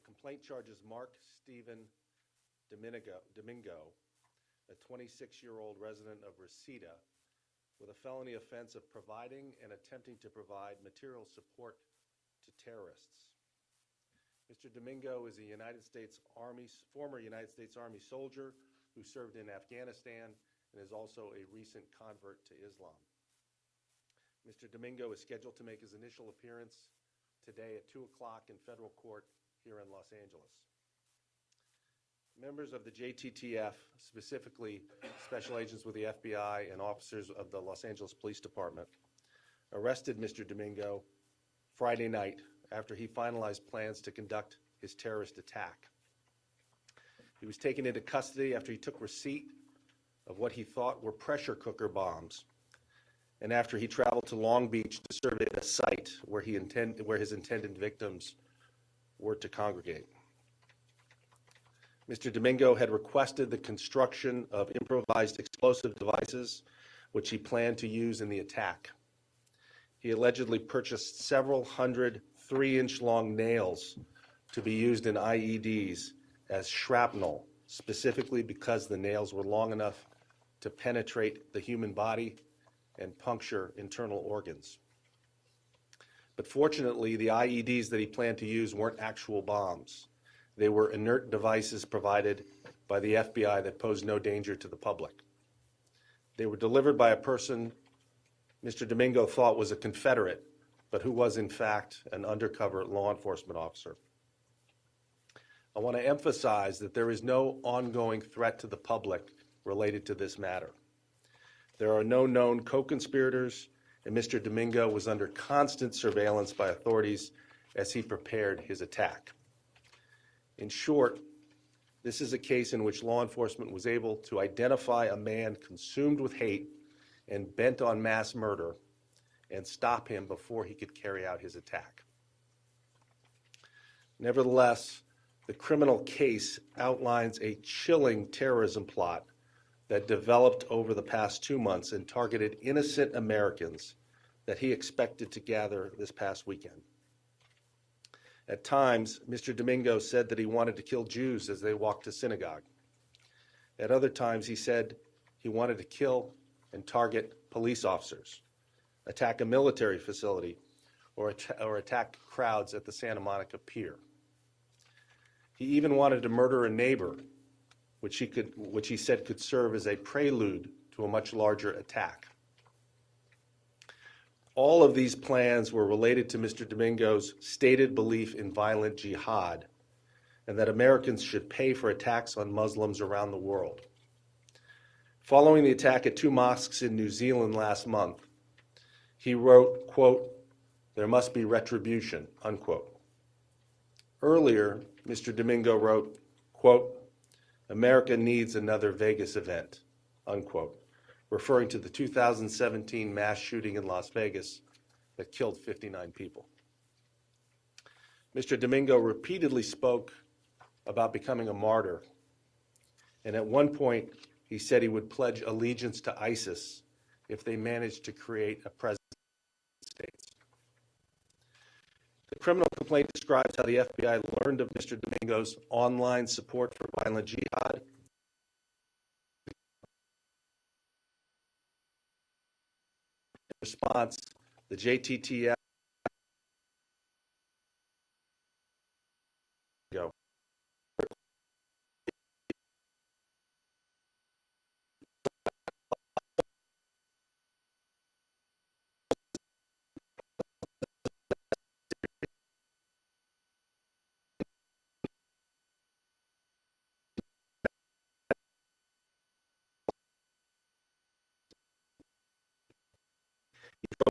complaint charges Mark Stephen Domingo, a 26-year-old resident of Reseda, with a felony offense of providing and attempting to provide material support to terrorists. Mr. Domingo is a former United States Army soldier who served in Afghanistan and is also a recent convert to Islam. Mr. Domingo is scheduled to make his initial appearance today at 2 o'clock in federal court here in Los Angeles. Members of the JTTF, specifically special agents with the FBI and officers of the Los Angeles Police Department, arrested Mr. Domingo Friday night after he finalized plans to conduct his terrorist attack. He was taken into custody after he took receipt of what he thought were pressure cooker bombs, and after he traveled to Long Beach to survey a site where his intended victims were to congregate. Mr. Domingo had requested the construction of improvised explosive devices, which he planned to use in the attack. He allegedly purchased several hundred 3-inch long nails to be used in IEDs as shrapnel, specifically because the nails were long enough to penetrate the human body and puncture internal organs. But fortunately, the IEDs that he planned to use weren't actual bombs. They were inert devices provided by the FBI that posed no danger to the public. They were delivered by a person Mr. Domingo thought was a Confederate, but who was in fact an undercover law enforcement officer. I want to emphasize that there is no ongoing threat to the public related to this matter. There are no known co-conspirators, and Mr. Domingo was under constant surveillance by authorities as he prepared his attack. In short, this is a case in which law enforcement was able to identify a man consumed with hate and bent on mass murder and stop him before he could carry out his attack. Nevertheless, the criminal case outlines a chilling terrorism plot that developed over the past 2 months and targeted innocent Americans that he expected to gather this past weekend. At times, Mr. Domingo said that he wanted to kill Jews as they walked to synagogue. At other times, he said he wanted to kill and target police officers, attack a military facility, or attack crowds at the Santa Monica Pier. He even wanted to murder a neighbor, which he said could serve as a prelude to a much larger attack. All of these plans were related to Mr. Domingo's stated belief in violent jihad and that Americans should pay for attacks on Muslims around the world. Following the attack at 2 mosques in New Zealand last month, he wrote, quote, "There must be retribution," unquote. Earlier, Mr. Domingo wrote, quote, "America needs another Vegas event," unquote, referring to the 2017 mass shooting in Las Vegas that killed 59 people. Mr. Domingo repeatedly spoke about becoming a martyr, and at one point he said he would pledge allegiance to ISIS if they managed to create a president of the United States. The criminal complaint describes how the FBI learned of Mr. Domingo's online support for violent jihad. In response, the JTTF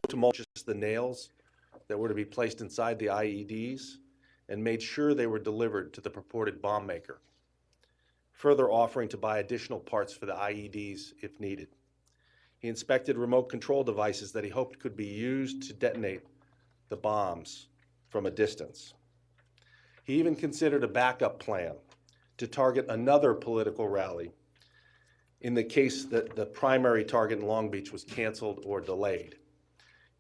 to mulch the nails that were to be placed inside the IEDs and made sure they were delivered to the purported bomb maker, further offering to buy additional parts for the IEDs if needed. He inspected remote control devices that he hoped could be used to detonate the bombs from a distance. He even considered a backup plan to target another political rally in the case that the primary target in Long Beach was canceled or delayed,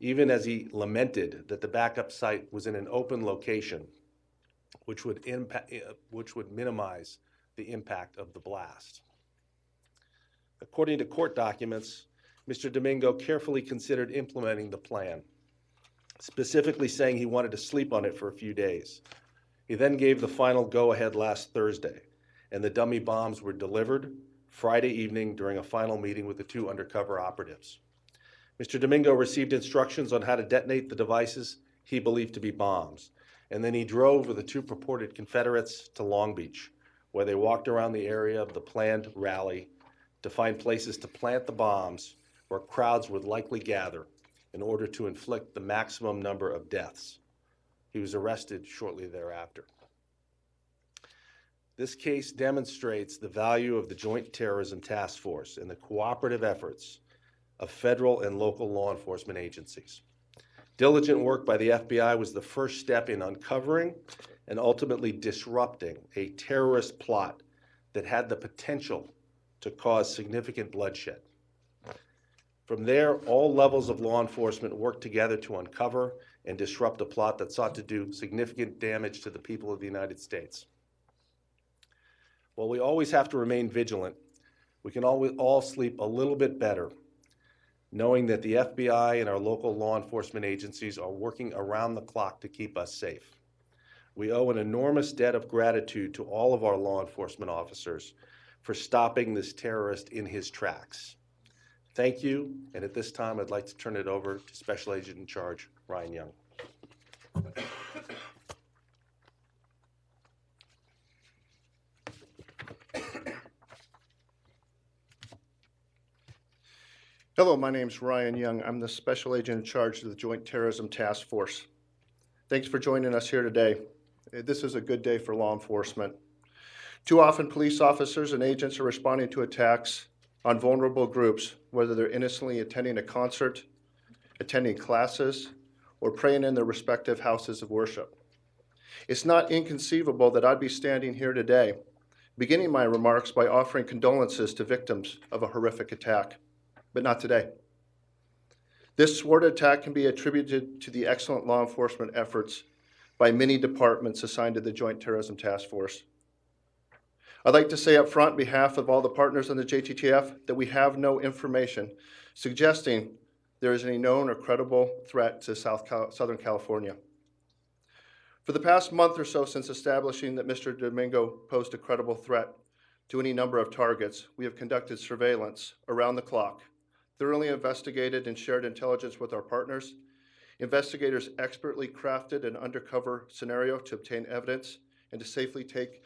even as he lamented that the backup site was in an open location which would minimize the impact of the blast. According to court documents, Mr. Domingo carefully considered implementing the plan, specifically saying he wanted to sleep on it for a few days. He then gave the final go-ahead last Thursday, and the dummy bombs were delivered Friday evening during a final meeting with the two undercover operatives. Mr. Domingo received instructions on how to detonate the devices he believed to be bombs, and then he drove with the two purported Confederates to Long Beach, where they walked around the area of the planned rally to find places to plant the bombs where crowds would likely gather in order to inflict the maximum number of deaths. He was arrested shortly thereafter. This case demonstrates the value of the Joint Terrorism Task Force and the cooperative efforts of federal and local law enforcement agencies. Diligent work by the FBI was the first step in uncovering and ultimately disrupting a terrorist plot that had the potential to cause significant bloodshed. From there, all levels of law enforcement worked together to uncover and disrupt a plot that sought to do significant damage to the people of the United States. While we always have to remain vigilant, we can all sleep a little bit better, knowing that the FBI and our local law enforcement agencies are working around the clock to keep us safe. We owe an enormous debt of gratitude to all of our law enforcement officers for stopping this terrorist in his tracks. Thank you, and at this time, I'd like to turn it over to Special Agent in Charge, Ryan Young. Hello, my name is Ryan Young. I'm the Special Agent in Charge of the Joint Terrorism Task Force. Thanks for joining us here today. This is a good day for law enforcement. Too often, police officers and agents are responding to attacks on vulnerable groups, whether they're innocently attending a concert, attending classes, or praying in their respective houses of worship. It's not inconceivable that I'd be standing here today, beginning my remarks by offering condolences to victims of a horrific attack, but not today. This thwarted attack can be attributed to the excellent law enforcement efforts by many departments assigned to the Joint Terrorism Task Force. I'd like to say up front, on behalf of all the partners on the JTTF, that we have no information suggesting there is any known or credible threat to Southern California. For the past month or so since establishing that Mr. Domingo posed a credible threat to any number of targets, we have conducted surveillance around the clock, thoroughly investigated and shared intelligence with our partners. Investigators expertly crafted an undercover scenario to obtain evidence and to safely take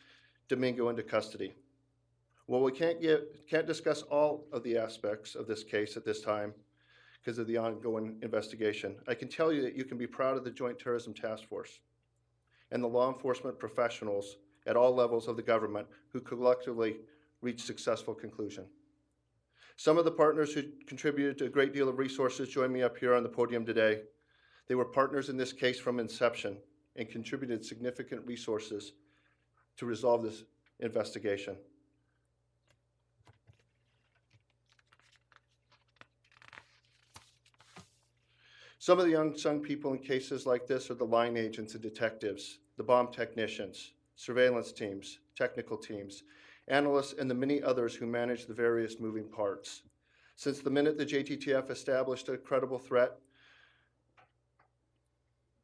Domingo into custody. While we can't discuss all of the aspects of this case at this time because of the ongoing investigation, I can tell you that you can be proud of the Joint Terrorism Task Force and the law enforcement professionals at all levels of the government who collectively reached successful conclusion. Some of the partners who contributed a great deal of resources join me up here on the podium today. They were partners in this case from inception and contributed significant resources to resolve this investigation. Some of the unsung people in cases like this are the line agents and detectives, the bomb technicians, surveillance teams, technical teams, analysts, and the many others who manage the various moving parts. Since the minute the JTTF established a credible threat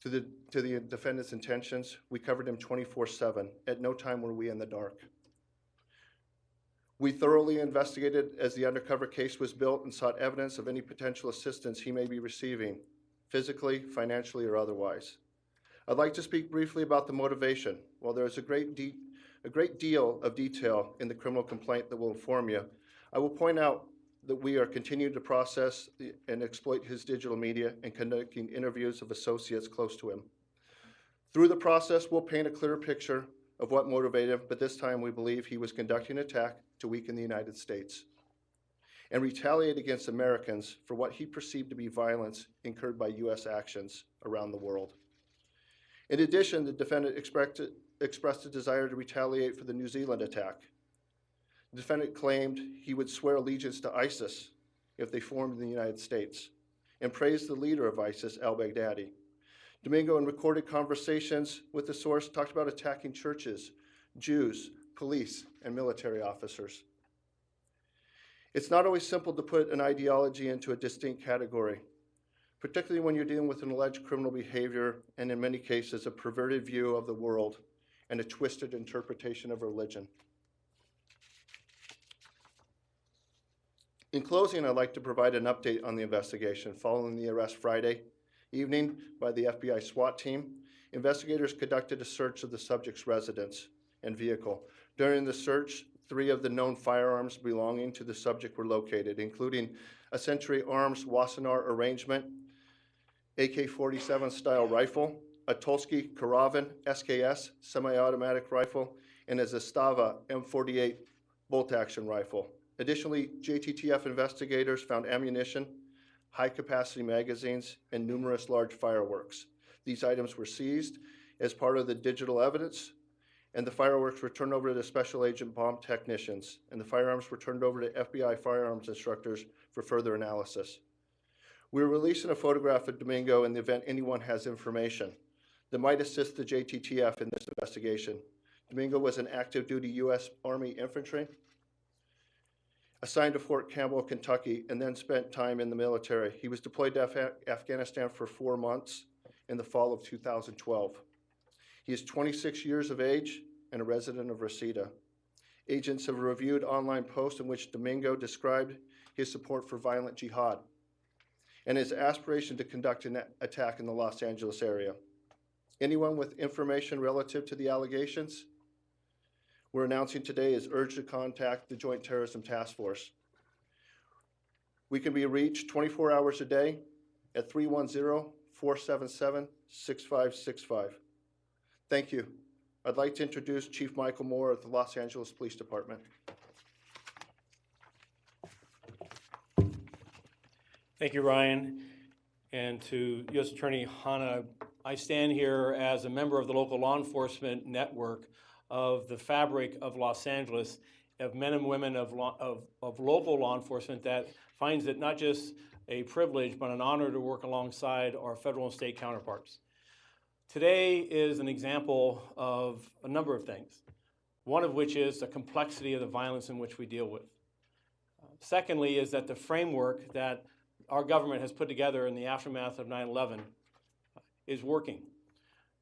to the defendant's intentions, we covered him 24/7. At no time were we in the dark. We thoroughly investigated as the undercover case was built and sought evidence of any potential assistance he may be receiving, physically, financially, or otherwise. I'd like to speak briefly about the motivation. While there is a great deal of detail in the criminal complaint that will inform you, I will point out that we are continuing to process and exploit his digital media and conducting interviews of associates close to him. Through the process, we'll paint a clearer picture of what motivated him, but this time we believe he was conducting an attack to weaken the United States and retaliate against Americans for what he perceived to be violence incurred by U.S. actions around the world. In addition, the defendant expressed a desire to retaliate for the New Zealand attack. The defendant claimed he would swear allegiance to ISIS if they formed in the United States and praised the leader of ISIS, al-Baghdadi. Domingo, in recorded conversations with the source, talked about attacking churches, Jews, police, and military officers. It's not always simple to put an ideology into a distinct category, particularly when you're dealing with an alleged criminal behavior and, in many cases, a perverted view of the world and a twisted interpretation of religion. In closing, I'd like to provide an update on the investigation. Following the arrest Friday evening by the FBI SWAT team, investigators conducted a search of the subject's residence and vehicle. During the search, 3 of the known firearms belonging to the subject were located, including a Century Arms Wassenaar arrangement, AK-47 style rifle, a Tulski Karavan SKS semi-automatic rifle, and a Zastava M48 bolt-action rifle. Additionally, JTTF investigators found ammunition, high-capacity magazines, and numerous large fireworks. These items were seized as part of the digital evidence, and the fireworks were turned over to the Special Agent bomb technicians, and the firearms were turned over to FBI firearms instructors for further analysis. We're releasing a photograph of Domingo in the event anyone has information that might assist the JTTF in this investigation. Domingo was an active duty U.S. Army infantry, assigned to Fort Campbell, Kentucky, and then spent time in the military. He was deployed to Afghanistan for 4 months in the fall of 2012. He is 26 years of age and a resident of Reseda. Agents have reviewed online posts in which Domingo described his support for violent jihad and his aspiration to conduct an attack in the Los Angeles area. Anyone with information relative to the allegations we're announcing today is urged to contact the Joint Terrorism Task Force. We can be reached 24 hours a day at 310-477-6565. Thank you. I'd like to introduce Chief Michael Moore of the Los Angeles Police Department. Thank you, Ryan. And to U.S. Attorney Hanna, I stand here as a member of the local law enforcement network of the fabric of Los Angeles, of men and women of local law enforcement that finds it not just a privilege, but an honor to work alongside our federal and state counterparts. Today is an example of a number of things, one of which is the complexity of the violence in which we deal with. Secondly is that the framework that our government has put together in the aftermath of 9/11 is working,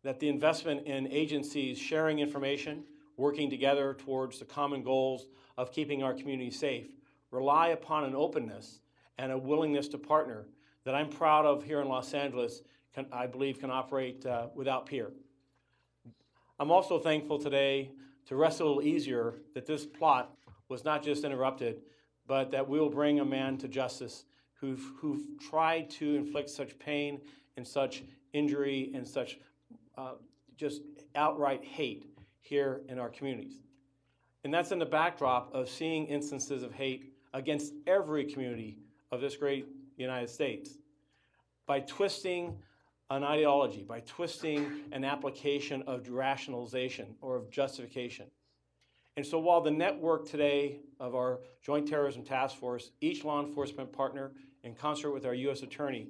that the investment in agencies sharing information, working together towards the common goals of keeping our community safe, rely upon an openness and a willingness to partner that I'm proud of here in Los Angeles, I believe can operate without peer. I'm also thankful today to rest a little easier that this plot was not just interrupted, but that we will bring a man to justice who've tried to inflict such pain and such injury and such just outright hate here in our communities. And that's in the backdrop of seeing instances of hate against every community of this great United States. By twisting an ideology, by twisting an application of rationalization or of justification. And so while the network today of our Joint Terrorism Task Force, each law enforcement partner in concert with our U.S. Attorney,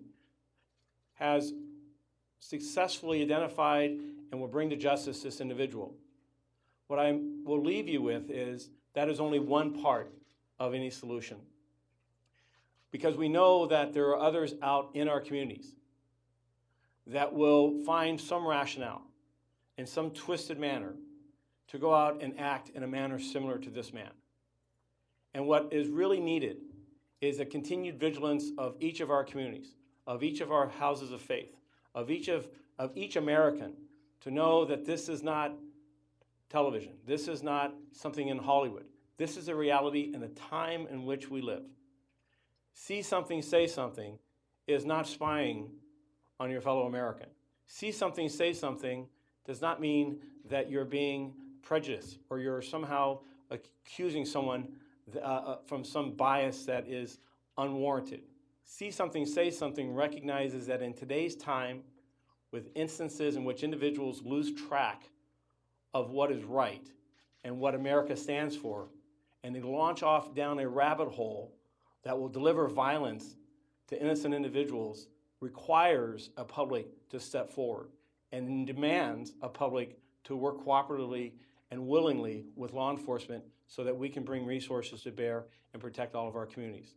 has successfully identified and will bring to justice this individual. What I will leave you with is that is only one part of any solution. Because we know that there are others out in our communities that will find some rationale in some twisted manner to go out and act in a manner similar to this man. And what is really needed is a continued vigilance of each of our communities, of each of our houses of faith, of each American to know that this is not television. This is not something in Hollywood. This is a reality in the time in which we live. See something, say something is not spying on your fellow American. See something, say something does not mean that you're being prejudiced or you're somehow accusing someone from some bias that is unwarranted. See something, say something recognizes that in today's time, with instances in which individuals lose track of what is right and what America stands for, and they launch off down a rabbit hole that will deliver violence to innocent individuals, requires a public to step forward and demands a public to work cooperatively and willingly with law enforcement so that we can bring resources to bear and protect all of our communities.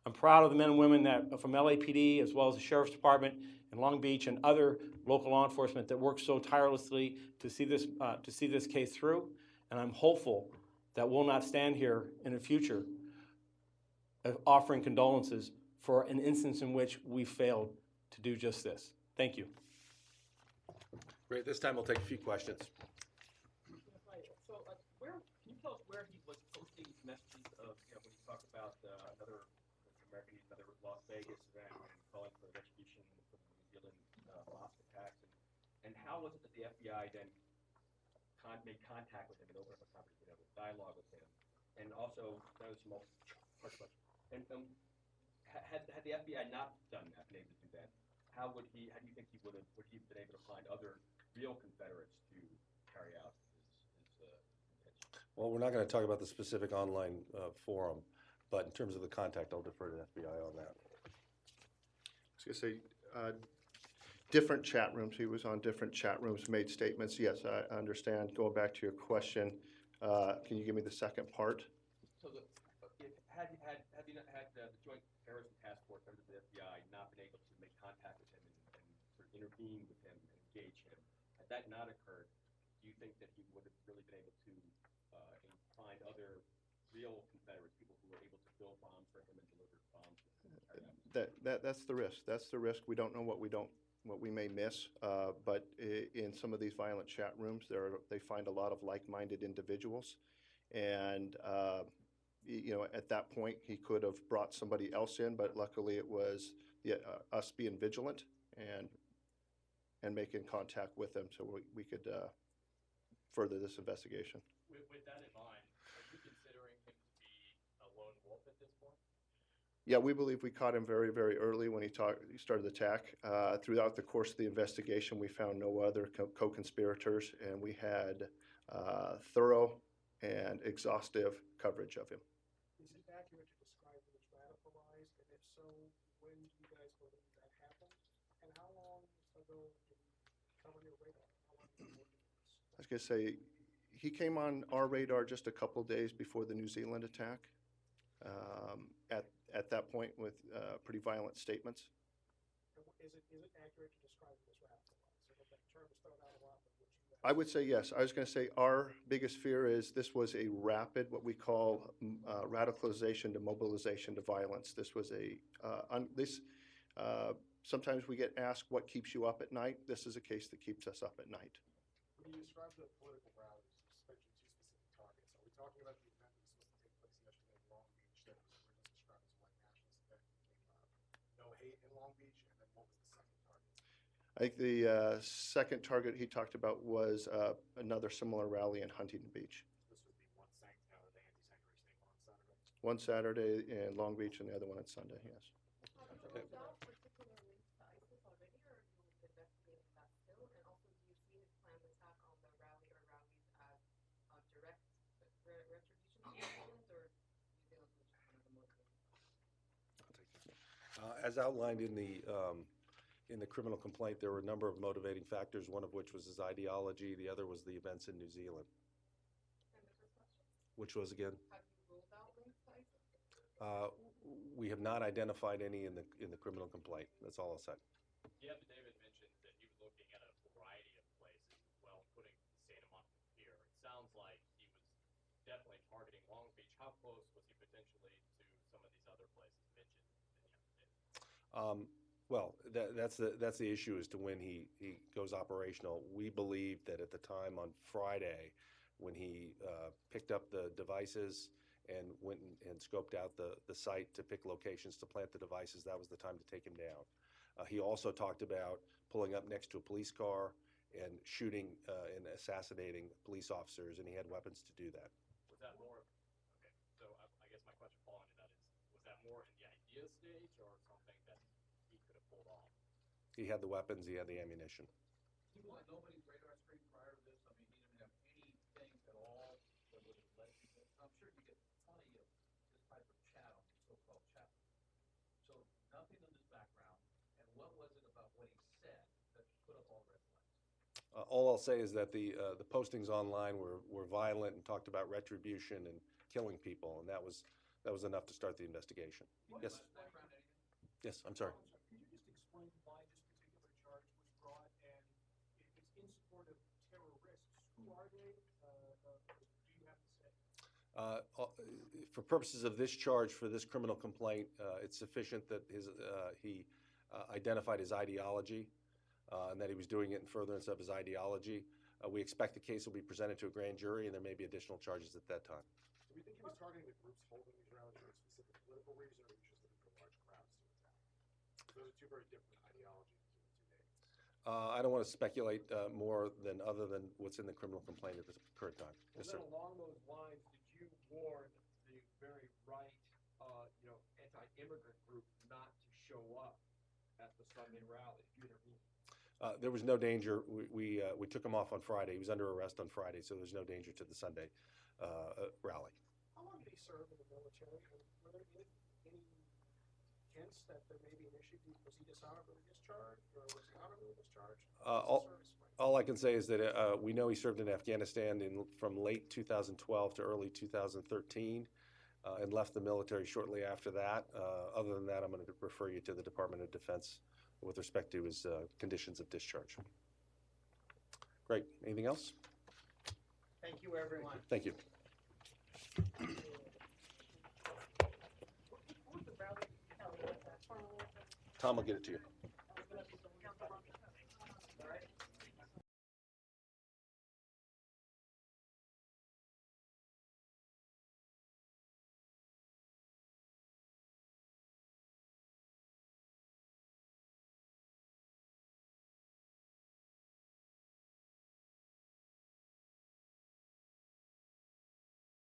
I'm proud of the men and women that from LAPD as well as the Sheriff's Department in Long Beach and other local law enforcement that work so tirelessly to see this case through, and I'm hopeful that we'll not stand here in the future offering condolences for an instance in which we failed to do just this. Thank you. Great. This time we'll take a few questions. So, can you tell us where he was posting messages of, when he talked about another American, another Las Vegas event, and calling for retribution for the New Zealand mosque attacks, and how was it that the FBI then made contact with him and opened up a conversation, dialogue with him, and also that was some hard question. And had the FBI not done that, been able to do that, how do you think he would have been able to find other real Confederates to carry out his intention? Well, we're not going to talk about the specific online forum, but in terms of the contact, I'll defer to the FBI on that. I was going to say, different chat rooms. He was on different chat rooms, made statements. Yes, I understand. Going back to your question, can you give me the second part? So, had the Joint Terrorism Task Force under the FBI not been able to make contact with him and sort of intervene with him and engage him, had that not occurred, do you think that he would have really been able to find other real Confederates, people who were able to build bombs for him and deliver bombs to him? That's the risk. That's the risk. We don't know what we may miss, but in some of these violent chat rooms, they find a lot of like-minded individuals, and at that point, he could have brought somebody else in, but luckily it was us being vigilant and making contact with them so we could further this investigation. With that in mind, are you considering him to be a lone wolf at this point? Yeah, we believe we caught him very, very early when he started the attack. Throughout the course of the investigation, we found no other co-conspirators, and we had thorough and exhaustive coverage of him. Is it accurate to describe him as radicalized? And if so, when do you guys believe that happened? And how long ago did he come on your radar? How long have you been working on this? I was going to say, he came on our radar just a couple days before the New Zealand attack. At that point, with pretty violent statements. Is it accurate to describe him as radicalized? So that term is thrown out a lot, but would you? I would say yes. I was going to say our biggest fear is this was a rapid, what we call radicalization to mobilization to violence. This was sometimes we get asked what keeps you up at night. This is a case that keeps us up at night. When you describe the political rallies, you just mentioned two specific targets. Are we talking about the event that was supposed to take place yesterday in Long Beach that was originally described as a white nationalist event and became no hate in Long Beach? And then what was the second target? I think the second target he talked about was another similar rally in Huntington Beach. This would be one the anti-sanctuary statement on Saturday? One Saturday in Long Beach and the other one on Sunday, yes. Have you ruled out particular links to ISIS already, or are you investigating that still? And also, do you see his planned attack on the rally or rallies as a direct retribution to New Zealand, or New Zealand was just one of the motivating? As outlined in the criminal complaint, there were a number of motivating factors, one of which was his ideology, the other was the events in New Zealand. And the first question? Which was, again? Have you ruled out links to ISIS? We have not identified any in the criminal complaint. That's all I'll say. The affidavit mentioned that he was looking at a variety of places as well, putting Santa Monica here. It sounds like he was definitely targeting Long Beach. How close was he potentially to some of these other places mentioned in the affidavit? Well, that's the issue as to when he goes operational. We believe that at the time on Friday, when he picked up the devices and went and scoped out the site to pick locations to plant the devices, that was the time to take him down. He also talked about pulling up next to a police car and shooting and assassinating police officers, and he had weapons to do that. Was that more? Okay, so I guess my question following to that is, was that more in the idea stage or something that he could have pulled off? He had the weapons, he had the ammunition. He was nobody's radar screen prior to this. I mean, he didn't have anything at all that would have led you to. I'm sure you get plenty of this type of chat on these so-called chat rooms. So nothing in this background. And what was All I'll say is that the postings online were violent and talked about retribution and killing people, and that was enough to start the investigation. Yes. Yes, I'm sorry. Could you just explain why this particular charge was brought, and if it's in support of terrorists, who are they? Do you have to say? For purposes of this charge, for this criminal complaint, it's sufficient that he identified his ideology and that he was doing it in furtherance of his ideology. We expect the case will be presented to a grand jury, and there may be additional charges at that time. Do we think he was targeting the groups holding these rallies for a specific political reason, or he was just looking for large crowds to attack? Those are two very different ideologies between the two names. I don't want to speculate more than other than what's in the criminal complaint at this current time. Well, Yes, sir. then along those lines, did you warn the very right, anti-immigrant group not to show up at the Sunday rally? Did you intervene? There was no danger. We took him off on Friday. He was under arrest on Friday, so there's no danger to the Sunday rally. How long did he serve in the military? And were there any hints that there may be an issue? Was he dishonorably discharged, or was he honorably discharged? All I can say is that we know he served in Afghanistan from late 2012 to early 2013 and left the military shortly after that. Other than that, I'm going to refer you to the Department of Defense with respect to his conditions of discharge. Great. Anything else? Thank you, everyone. Thank you. Tom will get it to you.